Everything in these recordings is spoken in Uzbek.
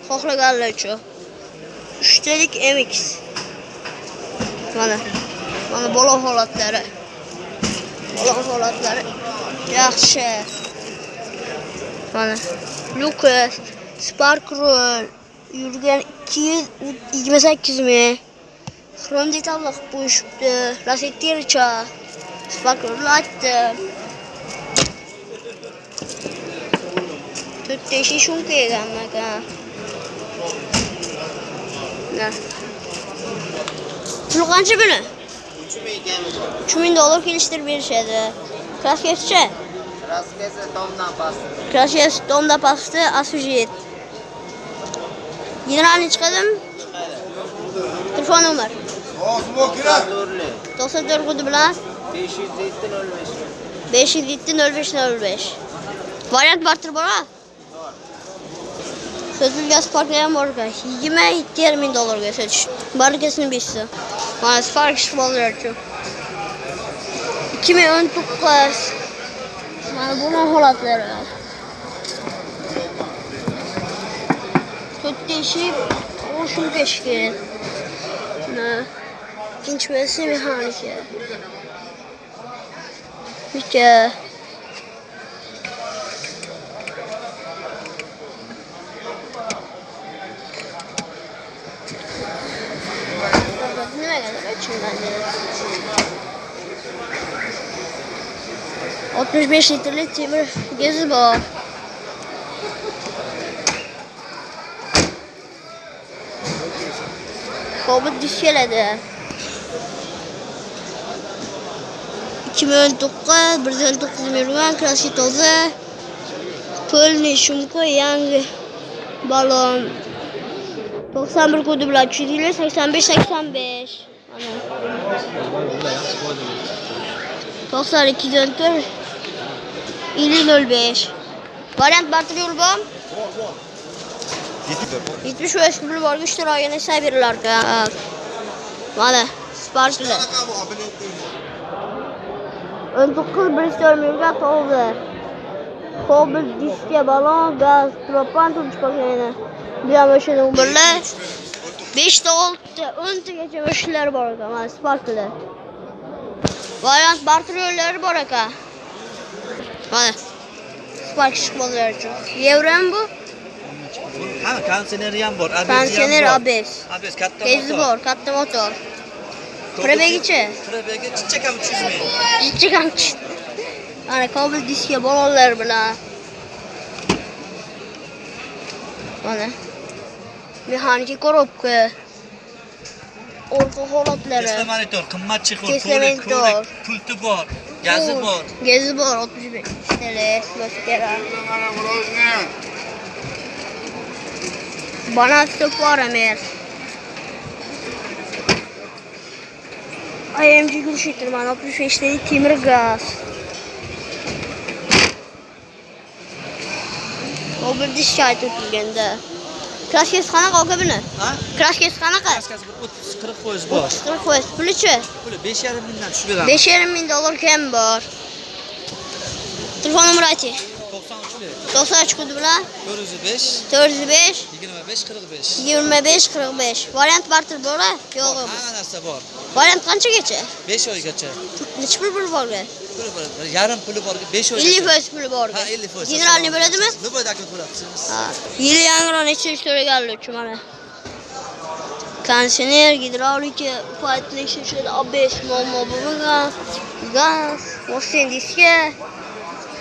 xohlaganlar uchun. 3 talik MX. Mana bola holatlari. Yaxshi. Mana Lucas, Sparkroll yurgan 228 ming. Xrom detallar qilib qo'yishibdi. Lasettircha, Sparkroll aytdim. 4 teshi shunga eganman aka. Pul qancha buni? 3000 dollar kelishtirib berishadi. Kraskasicha? Kraskasi tomdan pastda. Kraskasi tomdan pastda asujit. Generalni chiqadimi? Chiqadi. Telefon nomer. 94 kodi bilan 507 Variant barter bormi? Bor. Sotilgan Spark'lar ham bor ekan. 27 ming dollarga sotish. Barkasini bersa. Mana Spark ishbozlar uchun. 2019. Mana bunday holatlari. 4 teshi o'shin peshgan. İkinci versiyon mekanik. Bitti. Nime geldi içimden de. 65 litrelik temir gezi var. Kobut düşkeledi. 2019 109 milyon kraski toza. Pölni shumka yangi balon. 91 kodu bilan 85. Ana. 92 50 Variant barter yolu bor. 75 pul bor, 3 lira yana sayberlar. Mana Spark'lar. 19 Bristol milyon oldu. Kobalt diske balon, gaz, propan tutmuş bakayım. Bir amaçın umurlar. 5'te 10'ta geçen amaçlar var ama Spark'lar. Variant barter yolları var aka. Hadi. Spark çıkmaları için. Evren bu. Ha, kanseneri ham bor. Kansener ABS. ABS katta Tezli motor. bor, katta motor. Prebegichi. Prebegi chichak ham 300 ming. Chichak ham. Ana Kobalt diske balonlar bilan. Mana. Mexanik korobka. Orqa holatlari. Tesla monitor, qimmat chexor, Tesla pulti bor, gazi bor. Gazi bor 65 TL. Maskara. Bana stopar emer. IMG gülüşüdür bana 65 TL temir gaz. O bir diş şahit ötülgende. Kraskesi qanaqa aka buni? Ha? Kraskesi qanaqa? Kraskasi 30-40% bor. 40%. Pulichi? Puli 5,5 mingdan tushib beraman. 5,5 ming dollar kam bor. Telefon nomeri ayting. 93 kodu bilan 405 25 Variant barter bormi? Yo'q. Hamma narsa bor. Variant qanchagacha? 5 oygacha. Necha pul borgan? Yarim puli bor, 5 oygacha. 50% puli borgan. Ha, 50%. Generalni bo'ladimi? Любой dakot bo'lasiz. Ha. Yili yangiroq necha ish to'laganlar uchun mana. Kansener, gidravlika, faytni ishlatishadi, ABS muammo bo'lmagan. Gaz, Mosten diska.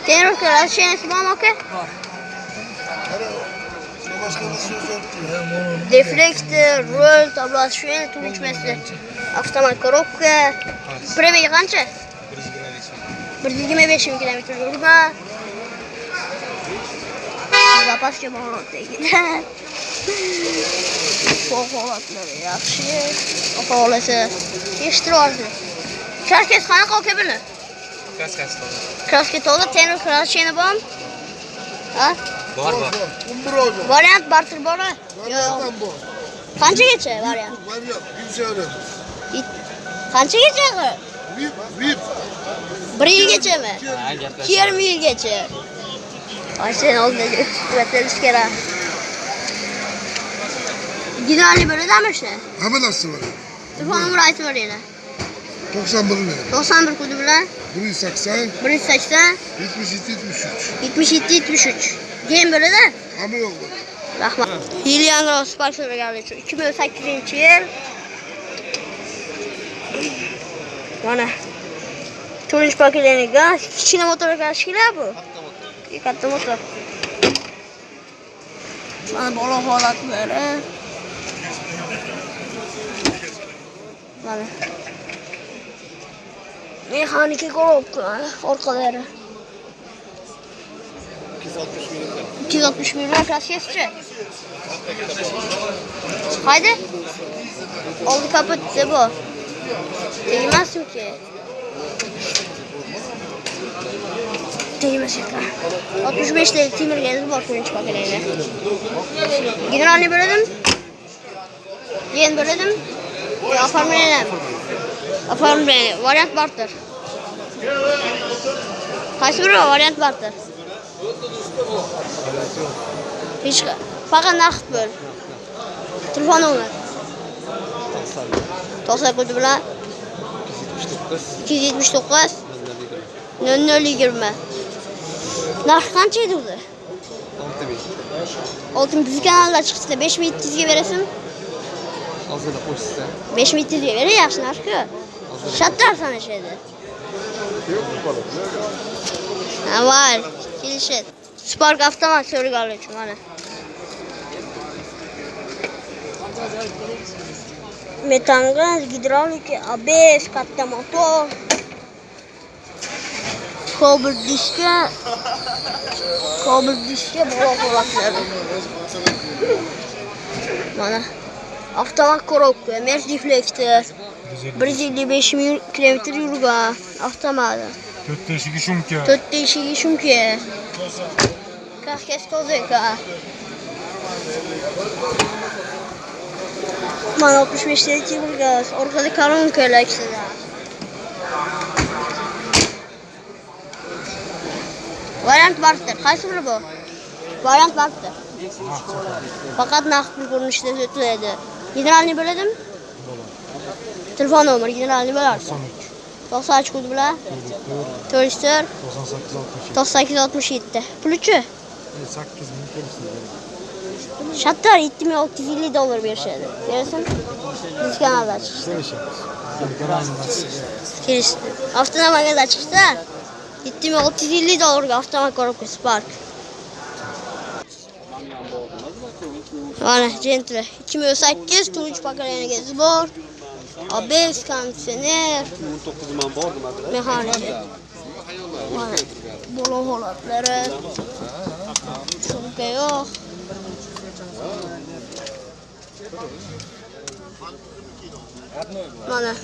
Tenroklar alshanasi bormi aka? Bor. Deflektor, rol, tabloshvel, turishmasi. Avtomat korobka. Prebegi qancha? 125 ming kilometr yurgan. Zapaska borotdagida. Holatları yaxshi. Aholisi eshittiradi. Kraskasi qanaqa aka buni? Kraskasi to'g'ri. Kraska to'g'ri, tenor krasheni bormi? Ha? Bor. Variant barter bormi? Yo'q. Qanchagacha variant? Qanchagacha? VIP. 1 yilgachami? Ha, gaplashamiz. 20 yilgacha. Ay sen oldinga o'tirish kerak. Giderli böyle demiş ne? Hamı nasıl var? Telefon numarası aytib bering. 91 ne? 91 kodi bilan 180 180 77 73. 77 73. Gen bo'ladi. Hamı yok bu. Rahmat. Helion Ross Spark'la geldi şu 2008-yil. Mana. 4 paketli gaz, kichkina motorga qarshi keladi bu. Katta motor. Mana bola holatlari. Mana. Mexanika korobka, orqalari. 260 mm klassiyasi. Haydi. Oldu kapattı bu. Değmezsin ki. Değmez yakın. 65 lira timir geldi bu arkamın çıkmak eleyine. Gidin anne böledim. Yen böledim. Yaparım eleyine. Yaparım eleyine. Varyant barter. Kaç bir varyant barter? Hiç fakat nakit böl. Telefon numara. 90 kodu bilan 279 0020. Narx qancha edi o'zi? 6000. Bizni kanalda chiqsa 5700 ga berasan. Hozirda qo'shsa. 5700 ga ber, yaxshi narx-ku. Shattarsan ishlaydi. Ha, var. Kelishadi. Spark avtomat so'rgani uchun mana. Metangaz, gidravlik, ABS, katta motor. Kabel diska bola qo'laqlari. Mana avtomat korobka, Mercedes deflektor. 155 km yurgan avtomat. 4 teshigi shumka. 4 teshigi shumka. Karkas toza. Mana 65 litr gaz, orqada kolonkalar ichida. Variant barter, qaysi biri bu? Variant barter. Faqat naqd pul ko'rinishida sotiladi. Generalni bo'ladim? Telefon nomeri generalni bo'larsan. 93 kod bilan 4 9867. Pulchi? 8000 kelsin. Shattar $7650 berishadi. Berasan? Biz kanalda chiqishdi. Kelishdi. Avtonomagada chiqsa $7650 ga avtomat korobka Spark. Mana Gentle 2008 turmuş paketlerine bor. ABS konditsioner. 19 man bordim hadi. Mexanika. Mana bola holatlari. Shumka yo'q. Mana.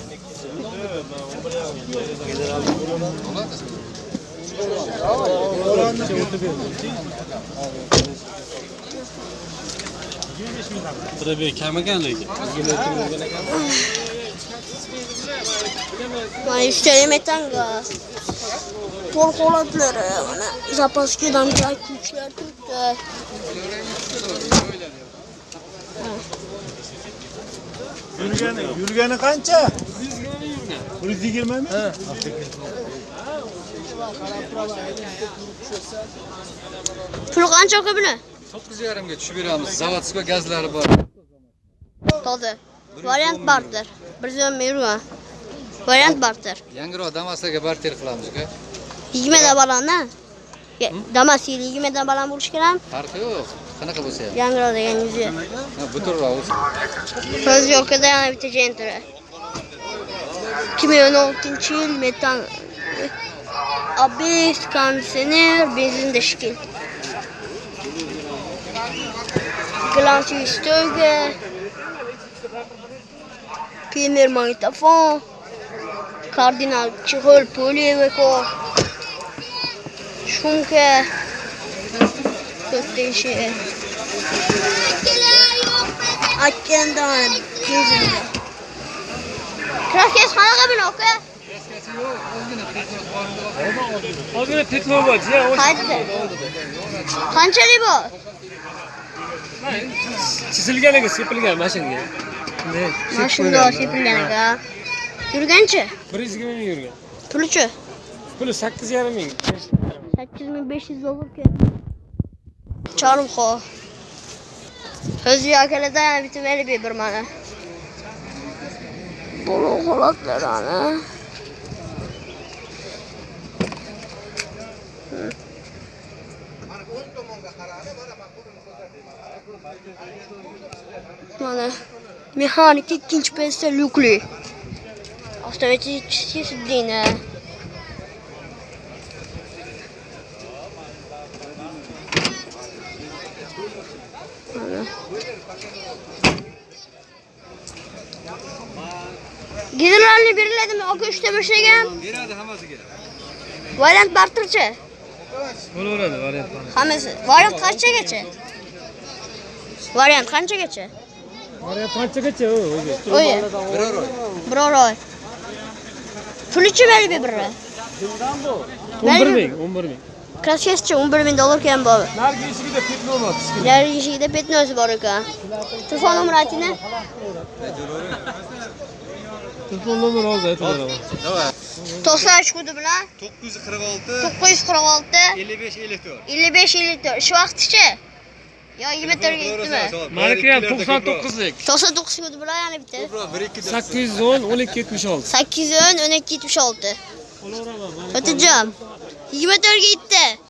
Tabii kemagan lekin. Mana üstüne metangaz. Bol holatlari. Mana zapaskidan kuchlar turibdi. Yurgani qancha? 120 mi? Ha. Pul qancha aka buni? 9.5 ga tushib beramiz. Zavodskiy gazlari bor. Toza. Variant barter. Bir so'm yurgan. Variant barter. Yangiroq Damas'ga barter qilamiz aka. 20 da balana. Damas 20 da balan bo'lish kerak. Farqi yo'q. Qanaqa bo'lsa ham. Yangiroq degan yuzi. Ha, butunroq bo'lsin. Rozyokada yana bitta Gentle. 2016-yil metan ABS konditsioner, benzin dashkil. Glansi stoga. Premier magnetofon. Kardinal chig'il poliveko. Shumka. To'rtinchi. Akkendan benzin. Kraskes qanaqa bino aka? Ozgina teklov bor, jiya. Qayerda? Qanchalik bu? Chizilganiga sepilgan mashinaga. Mashina sepilgan aka. Yurganchi? 120 ming yurgan. Pulichi? Puli 8,5 ming. 8500 dollarga. Charmxo. O'zi akalarda yana bitta meni bir mana. Bunu holatlar ana. Mana mexanik ikkinchi pesta lyukli. Avtomatik siddina. Giderlarni beriladimi? Aka 3 ta boshlagan. Beradi hammasiga. Variant barterchi. Bo'laveradi variant. Hammasi. Variant qanchagacha? Variant qanchagacha? Variant qanchagacha o'zi? Oy. Biror oy. Biror oy. Pulichi meni birra. 11 ming, 11 ming. Kraskasichi 11 ming dollar ekan bu. Nargi eshigida petno bor. Narigi eshigida petnosi bor ekan. Telefon nomeri ayting. Telefon nomeri hozir aytib beraman. Davay. To'slash kodi bilan 946 946 55 54. 55 54. Shu vaqtgacha yo 24 ga yetdimi? Meniki ham 99lik. 99 kodi bilan yana bitta. 810 12 76. 810 12 76. Bo'laveraman. Otajon 24 ga yetdi.